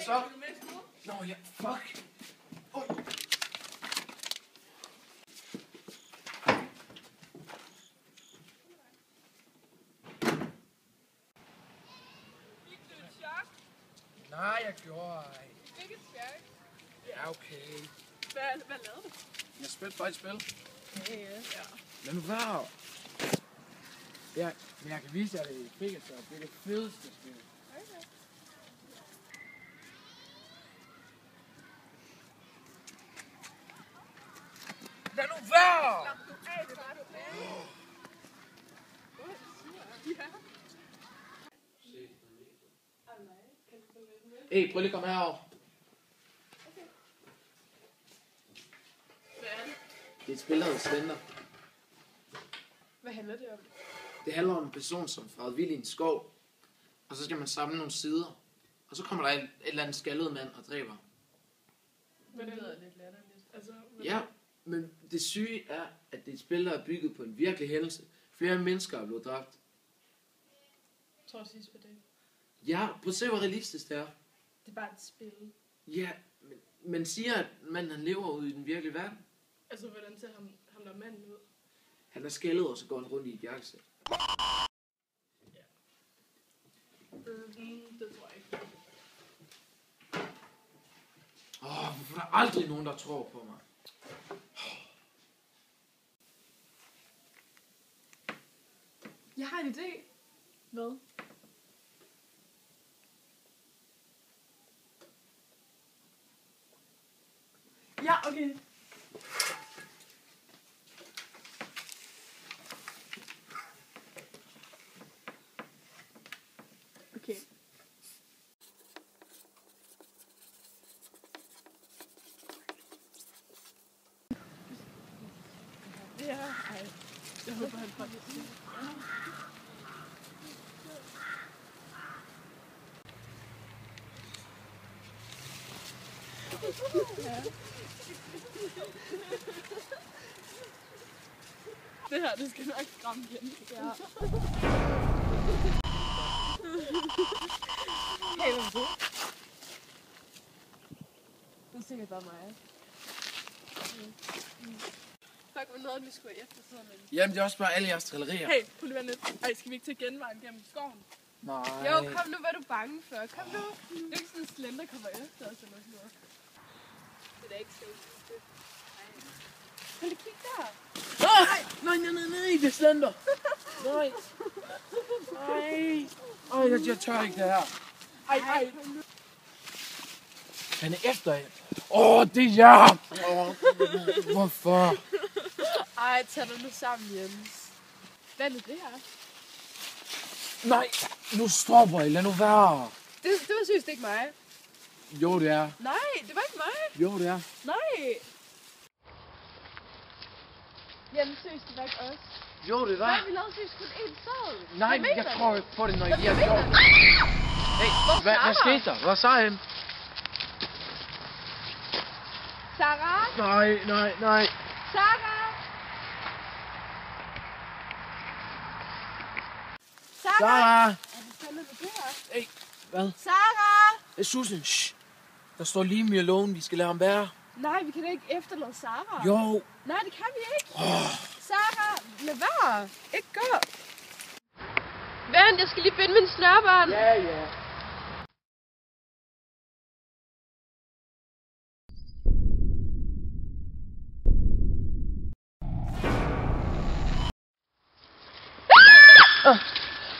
så? Nå ja, fuck. Nej, jeg gjorde ej. Ikke et chok. Ja, okay. Hvad lavede du? Jeg spillede bare et spil. Ja. Lad nu være. Ja, men jeg kan vise jer det i Pegasus. Det er det fedeste spil. Okay. Lad nu være! Lad du af, det var du af. Ja. Hey, prøv lige at komme herover. Hvad er det? Det er et spil, der hedder Slender. Hvad handler det om? Det handler om en person, som farer vild i en skov. Og så skal man samle nogle sider. Og så kommer der et eller andet skaldet mand og dræber. Men det lyder lidt latterligt. Altså, Ja, men det syge er, at det er et spil, der er bygget på en virkelig hændelse. Flere mennesker er blevet dræbt. Jeg tror sidst på det. Ja, prøv at se, hvor realistisk det er. Det er bare et spil. Ja, men man siger, at manden han lever ude i den virkelige verden. Altså, hvordan ser ham der manden ud? Han er skaldet, og så går han rundt i et jakkesæt. Ja. Det tror jeg ikke. Hvorfor er der aldrig nogen, der tror på mig? Jeg har en idé. Hvad? Ja, okay. Okay. Ja, ej. Jeg håber, han får det til. Ja. Det her, det skal nok skræmme igen. Ja. Hey, hvem er du? Det er sikkert bare mig. Fuck, hvor noget vi skulle efter sådan en. Jamen, det er også bare alle jeres drillerier. Hey, prøv lige at være lidt. Ej, skal vi ikke tage genvejen gennem skoven? Nej. Jo, kom nu, hvad er du bange for? Kom nu. Det er ikke sådan, at Slender kommer efter os eller sådan noget. Det er da ikke så. Kan du kigge der? Nej, det er Slender. Nej. Nej. Jeg tør ikke det her. Ej. Han er efter jer. Det er jer. Hvorfor? Ej, tag dig nu sammen, Jens. Hvad er det her? Nej, nu stopper I. Lad nu være. Det var seriøst ikke mig. Jo, det er. Nej, det var ikke mig. Jo, det er. Nej. Jens, seriøst, det var ikke os. Jo, det var. Nej, vi lavede seriøst kun én sæd. Nej, jeg tror ikke på det, når jeg gjorde. Hey, hvad skete der? Hvor er Sarah? Sarah? Nej. Sarah? Sarah! Er det spændende med det her? Hey, hvad? Sarah! Susan, shh. Der står lige me alone, vi skal lade ham være. Nej, vi kan da ikke efterlade Sarah. Jo. Nej, det kan vi ikke. Sarah, lad være. Ikke gå. Vent, jeg skal lige binde min snørbånd. Ja.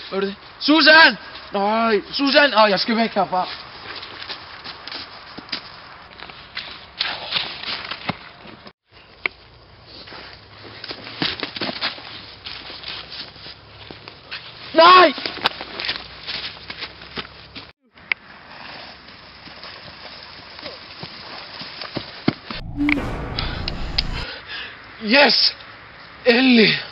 Hvad er det? Susan! Nej, Susan! Jeg skal væk herfra. Nej! Yes! Endelig!